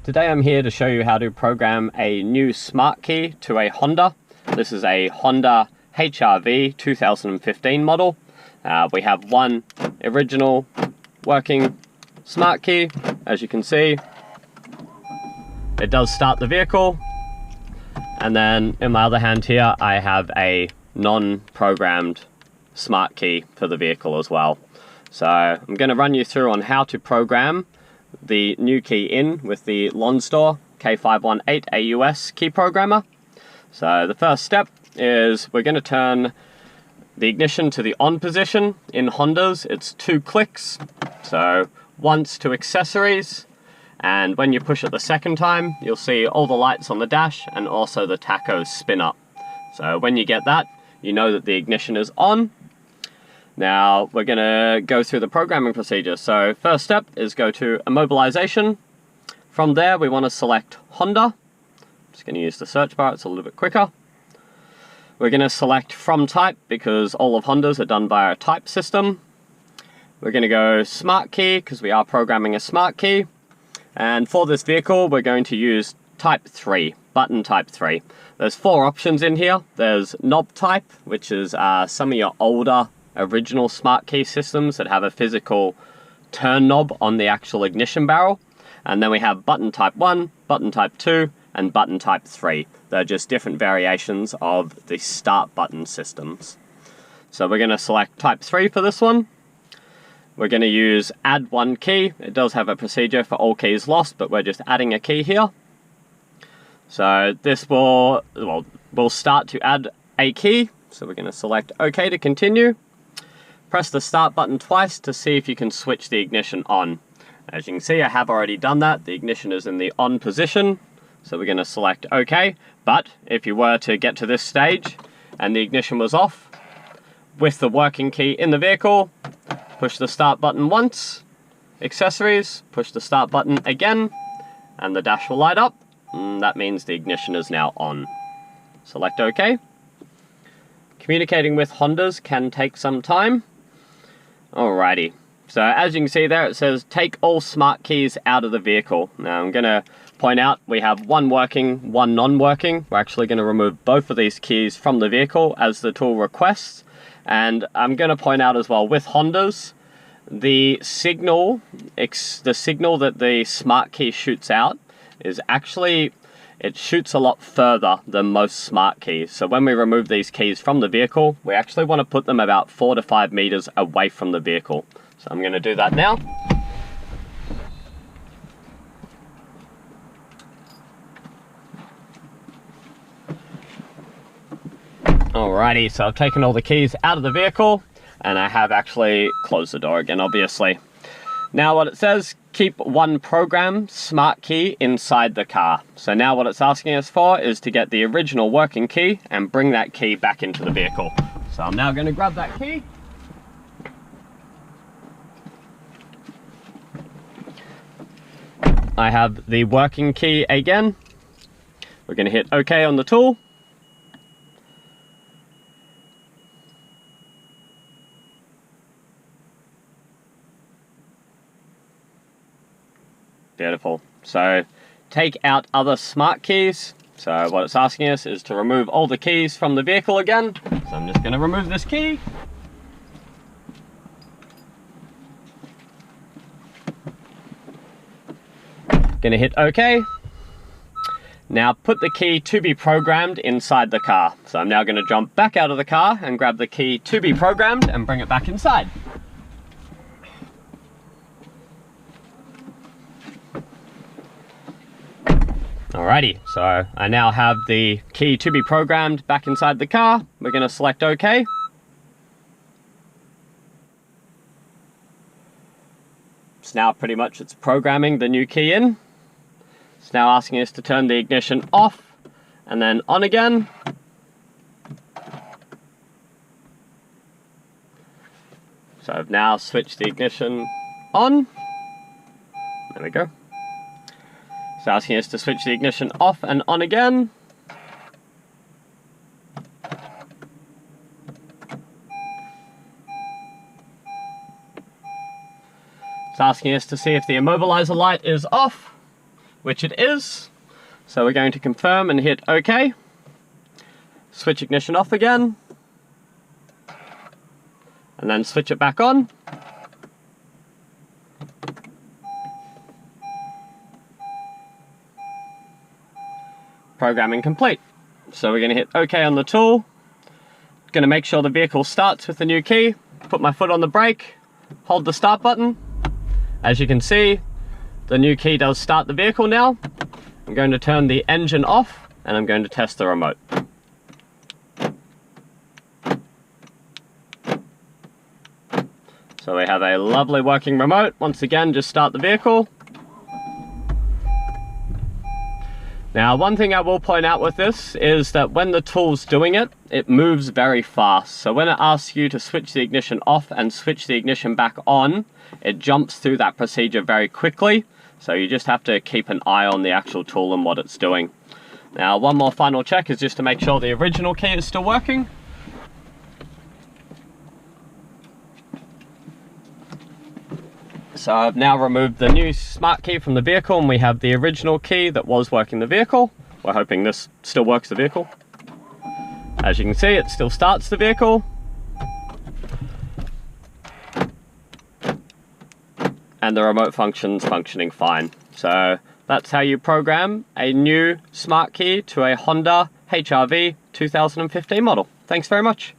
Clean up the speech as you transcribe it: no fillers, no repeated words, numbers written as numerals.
Today I'm here to show you how to program a new smart key to a Honda. This is a Honda HRV 2015 model. We have one original working smart key. As you can see, it does start the vehicle. And then in my other hand here, I have a non-programmed smart key for the vehicle as well. So I'm going to run you through on how to program the new key in with the Lonsdor K518 AUS key programmer. So the first step is we're going to turn the ignition to the on position. In Hondas, it's 2 clicks. So once to accessories, and when you push it the second time, you'll see all the lights on the dash and also the tachos spin up. So when you get that, you know that the ignition is on. Now we're going to go through the programming procedure. So first step is go to immobilization. From there we want to select Honda. I'm just going to use the search bar, it's a little bit quicker. We're going to select from type because all of Hondas are done via a type system. We're going to go smart key because we are programming a smart key. And for this vehicle we're going to use type 3, button type 3. There's 4 options in here. There's knob type, which is some of your older original smart key systems that have a physical turn knob on the actual ignition barrel. And then we have button type 1, button type 2, and button type 3. They're just different variations of the start button systems. So we're going to select type 3 for this one. We're going to use add one key. It does have a procedure for all keys lost, but we're just adding a key here. So this will start to add a key. So we're going to select OK to continue. Press the start button twice to see if you can switch the ignition on. As you can see, I have already done that. The ignition is in the on position. So we're going to select OK. But if you were to get to this stage and the ignition was off, with the working key in the vehicle, push the start button once, accessories, push the start button again, and the dash will light up. And that means the ignition is now on. Select OK. Communicating with Hondas can take some time. Alrighty, so as you can see there, it says take all smart keys out of the vehicle. Now I'm going to point out we have one working, one non-working. We're actually going to remove both of these keys from the vehicle as the tool requests. And I'm going to point out as well, with Hondas, the signal that the smart key shoots out is actually, it shoots a lot further than most smart keys. So when we remove these keys from the vehicle, we actually want to put them about 4 to 5 meters away from the vehicle. So I'm going to do that now. Alrighty, so I've taken all the keys out of the vehicle and I have actually closed the door again, obviously. Now what it says, keep one program smart key inside the car. So now what it's asking us for is to get the original working key and bring that key back into the vehicle. So I'm now going to grab that key. I have the working key again. We're going to hit OK on the tool. Beautiful. So take out other smart keys. So what it's asking us is to remove all the keys from the vehicle again. So I'm just going to remove this key. Going to hit OK. Now put the key to be programmed inside the car. So I'm now going to jump back out of the car and grab the key to be programmed and bring it back inside. Alrighty, so I now have the key to be programmed back inside the car. We're going to select OK. So now pretty much it's programming the new key in. It's now asking us to turn the ignition off and then on again. So I've now switched the ignition on. There we go. It's asking us to switch the ignition off and on again. It's asking us to see if the immobilizer light is off. which it is. So we're going to confirm and hit OK. Switch ignition off again. And then switch it back on. Programming complete. So we're going to hit OK on the tool. Going to make sure the vehicle starts with the new key. Put my foot on the brake. Hold the start button. As you can see, the new key does start the vehicle now. I'm going to turn the engine off and I'm going to test the remote. So we have a lovely working remote. Once again, just start the vehicle. Now, one thing I will point out with this is that when the tool's doing it, it moves very fast. So when it asks you to switch the ignition off and switch the ignition back on, it jumps through that procedure very quickly. So you just have to keep an eye on the actual tool and what it's doing. Now, one more final check is just to make sure the original key is still working. So I've now removed the new smart key from the vehicle and we have the original key that was working the vehicle. We're hoping this still works the vehicle. As you can see, it still starts the vehicle. And the remote function's functioning fine. So that's how you program a new smart key to a Honda HRV 2015 model. Thanks very much.